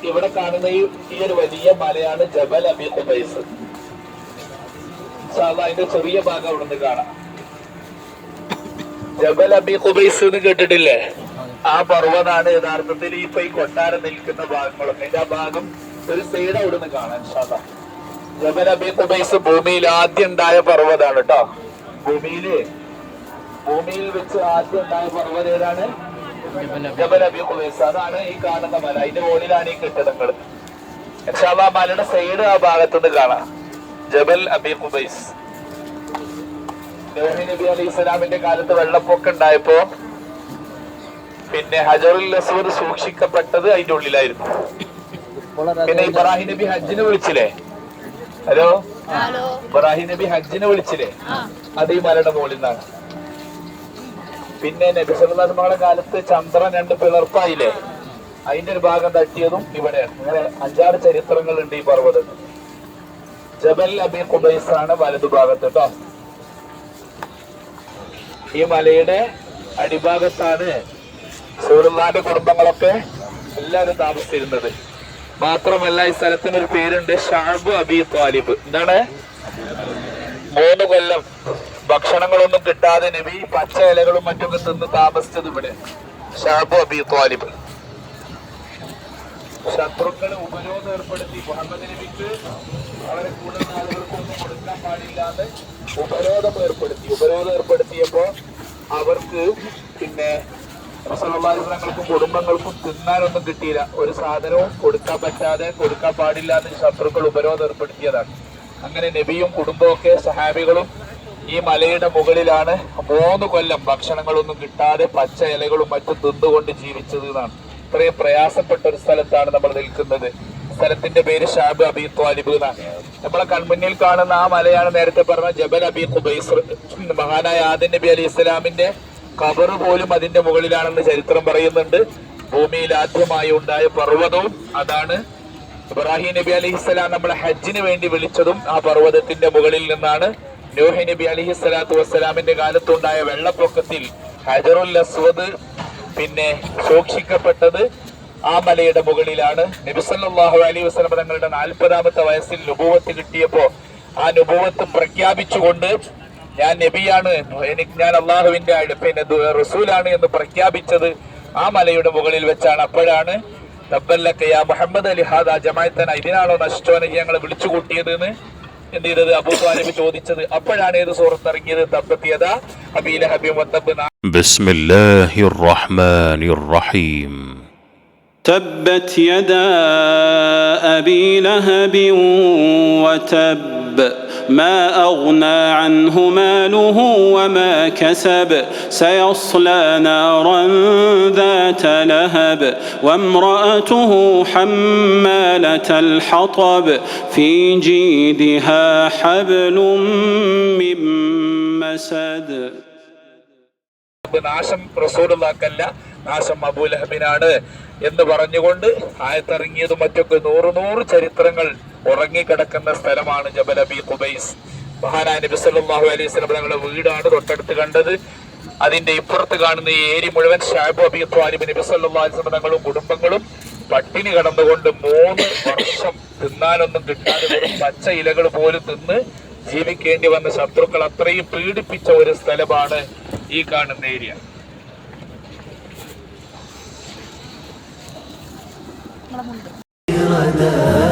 ഇവിടെ കാണുന്ന ഈ ഒരു വലിയ മലയാണ് ജബൽ അബി ഖുബൈസ്. അതിന്റെ ചെറിയ ഭാഗം അവിടെ നിന്ന് കാണാം. ജബൽ അബി ഖുബൈസ് എന്ന് കേട്ടിട്ടില്ലേ? ആ പർവ്വതാണ് യഥാർത്ഥത്തിൽ ഈ കൊട്ടാരം നിൽക്കുന്ന ഭാഗങ്ങളൊക്കെ. അതിന്റെ ആ ഭാഗം ഒരു സൈഡ് അവിടെ നിന്ന് കാണാം. ജബൽ അബി ഖുബൈസ് ഭൂമിയിൽ ആദ്യം ഉണ്ടായ പർവ്വതാണ് കേട്ടോ. ഭൂമിയിൽ വെച്ച് ആദ്യം ഉണ്ടായ പർവ്വതം ഏതാണ്? ജബൽ അബി ഖുബൈസ്. അതാണ് ഈ കാണുന്ന മല. അതിന്റെ മുകളിലാണ് ഈ കെട്ടിടങ്ങൾ. ഇൻഷാല്ലാ മലയുടെ സൈഡ് ആ ഭാഗത്തുനിന്ന് കാണാം. ജബൽ അബി ഖുബൈസ്. നൂഹ് നബി അലൈഹി സ്വലാമിന്റെ കാലത്ത് വെള്ളപ്പൊക്കം ഉണ്ടായപ്പോ പിന്നെ ഹജറുൽ അസ്വദ് സൂക്ഷിക്കപ്പെട്ടത് അതിന്റെ ഉള്ളിലായിരുന്നു. പിന്നെ ഇബ്രാഹിം നബി ഹജ്ജിന് വിളിച്ചില്ലേ? ഹലോ, ഇബ്രാഹിം നബി ഹജ്ജിന് വിളിച്ചില്ലേ? അത് ഈ മലയുടെ മുകളിൽ നിന്നാണ്. പിന്നെ നബി സല്ലല്ലാഹു അലൈഹി വസല്ലമയുടെ കാലത്ത് ചന്ദ്രൻ 2 പിളർപ്പായില്ലേ? അതിന്റെ ഒരു ഭാഗം തട്ടിയതും ഇവിടെയാണ്. അങ്ങനെ 5-6 ചരിത്രങ്ങളുണ്ട് ഈ പർവ്വതത്തിൽ. ജബൽ അബി ഖുബൈസ് ആണ് വലതുഭാഗത്ത് കേട്ടോ. ഈ മലയുടെ അടിഭാഗത്താണ് റസൂലുള്ളാഹിന്റെ കുടുംബങ്ങളൊക്കെ എല്ലാവരും താമസിച്ചിരുന്നത്. മാത്രമല്ല ഈ സ്ഥലത്തിനൊരു പേരുണ്ട്, ഷഅബ് അബി ത്വാലിബ്. എന്താണ്? 3 കൊല്ലം ഭക്ഷണങ്ങളൊന്നും കിട്ടാതെ നബി പച്ച ഇലകളും മറ്റൊക്കെ തിന്ന് താമസിച്ചത് ഇവിടെ. ഷഅബ് അബി ത്വാലിബ്. ശത്രുക്കളെ ഉപരോധം ഏർപ്പെടുത്തി. മുഹമ്മദ് നബിക്ക് വളരെ കൂടുതൽ ആളുകൾക്കൊന്നും കൊടുക്കാൻ പാടില്ലാതെ ഉപരോധം ഏർപ്പെടുത്തിയപ്പോ അവർക്ക് പിന്നെ റസൂലുള്ളാഹിക്കും കുടുംബങ്ങൾക്കും തിന്നാനൊന്നും കിട്ടിയില്ല. ഒരു സാധനവും കൊടുക്കാൻ പറ്റാതെ, കൊടുക്കാൻ പാടില്ലാതെ ശത്രുക്കൾ ഉപരോധം ഏർപ്പെടുത്തിയതാണ്. അങ്ങനെ നബിയും കുടുംബമൊക്കെ സഹാബികളും ഈ മലയുടെ മുകളിലാണ് 3 കൊല്ലം ഭക്ഷണങ്ങളൊന്നും കിട്ടാതെ പച്ച ഇലകളും മറ്റും തിന്നുകൊണ്ട് ജീവിച്ചത് എന്നാണ്. ഇത്രയും പ്രയാസപ്പെട്ട ഒരു സ്ഥലത്താണ് നമ്മൾ നിൽക്കുന്നത്. സ്ഥലത്തിന്റെ പേര് ഷഅബ് അബി ത്വാലിബ് എന്നാണ്. നമ്മളെ കൺമുന്നിൽ കാണുന്ന ആ മലയാണ് നേരത്തെ പറഞ്ഞ ജബൽ അബി ഖുബൈസ്. മഹാനായ ആദം നബി അലൈഹി ഇസ്ലാമിന്റെ ഖബർ പോലും അതിന്റെ മുകളിലാണെന്ന് ചരിത്രം പറയുന്നുണ്ട്. ഭൂമിയിൽ ആദ്യമായി ഉണ്ടായ പർവ്വതവും അതാണ്. ഇബ്രാഹിം നബി അലൈഹി ഇസ്ലാം നമ്മളെ ഹജ്ജിന് വേണ്ടി വിളിച്ചതും ആ പർവ്വതത്തിന്റെ മുകളിൽ നിന്നാണ്. നൂഹ് നബി അലൈഹി സ്വലാത്തു വസ്സലാമിന്റെ കാലത്തുണ്ടായ വെള്ളപ്പൊക്കത്തിൽ ഹജറുൽ അസ്വദ് പിന്നെ സൂക്ഷിക്കപ്പെട്ടത് ആ മലയുടെ മുകളിലാണ്. നബി സല്ലല്ലാഹു അലൈഹി വസല്ലം തങ്ങളുടെ 40ാമത്തെ വയസ്സിൽ നുബുവത്ത് കിട്ടിയപ്പോ ആ നുബുവത്ത് പ്രഖ്യാപിച്ചുകൊണ്ട് ഞാൻ നബിയാണ്, ഞാൻ അള്ളാഹുവിന്റെ പിന്നെ റസൂലാണ് എന്ന് പ്രഖ്യാപിച്ചത് ആ മലയുടെ മുകളിൽ വെച്ചാണ്. അപ്പോഴാണ് തബ്ബല്ലക യാ മുഹമ്മദ് ലിഹാദാ ജമാഅത്തന, ഇതിനാണോ നശിച്ചോനെ ഞങ്ങളെ വിളിച്ചു കൂട്ടിയത് എന്ന് എന്ത് ചെയ്തത് അബൂ ത്വാലിബ് ചോദിച്ചത്. അപ്പോഴാണ് ഏത് സൂറത്ത് ഇറങ്ങിയത്? തബ്ബത് യദാ അബീ ലഹബിൻ വതബ്ബ. ബിസ്മില്ലാഹിർ റഹ്മാനിർ റഹീം. تبت يدا أبي لهب وتب ما أغنى عنه ماله وما كسب سيصلى نارا ذات لهب وامرأته حمالة الحطب في جيدها حبل من مسد. നാശം റസൂലുള്ളാഹിക്കല്ല, നാശം അബൂ ലഹബിനാണ് എന്ന് പറഞ്ഞുകൊണ്ട് ആയത്തിറങ്ങിയതും മറ്റൊക്കെ 100 ചരിത്രങ്ങൾ ഉറങ്ങിക്കിടക്കുന്ന സ്ഥലമാണ് ജബൽ അബി ഖുബൈസ്. മഹാനായ നബി സല്ലല്ലാഹു അലൈഹി വസല്ലം തങ്ങളുടെ വീടാണ് തൊട്ടടുത്ത് കണ്ടത്. അതിന്റെ ഇപ്പുറത്ത് കാണുന്ന ഈ ഏരി മുഴുവൻ ഷഅബ് അബി ത്വാലിബ് നബി സല്ലല്ലാഹു അലൈഹി വസല്ലം തങ്ങളും കുടുംബങ്ങളും പട്ടിണി കടന്നുകൊണ്ട് 3 വർഷം തിന്നാനൊന്നും കിട്ടാതെ വെറും പച്ച ഇലകൾ പോലും തിന്ന് ജീവിക്കേണ്ടി വന്ന ശത്രുക്കൾ അത്രയും പീഡിപ്പിച്ച ഒരു സ്ഥലമാണ് ഈ കാണുന്ന ഏരിയ. غدا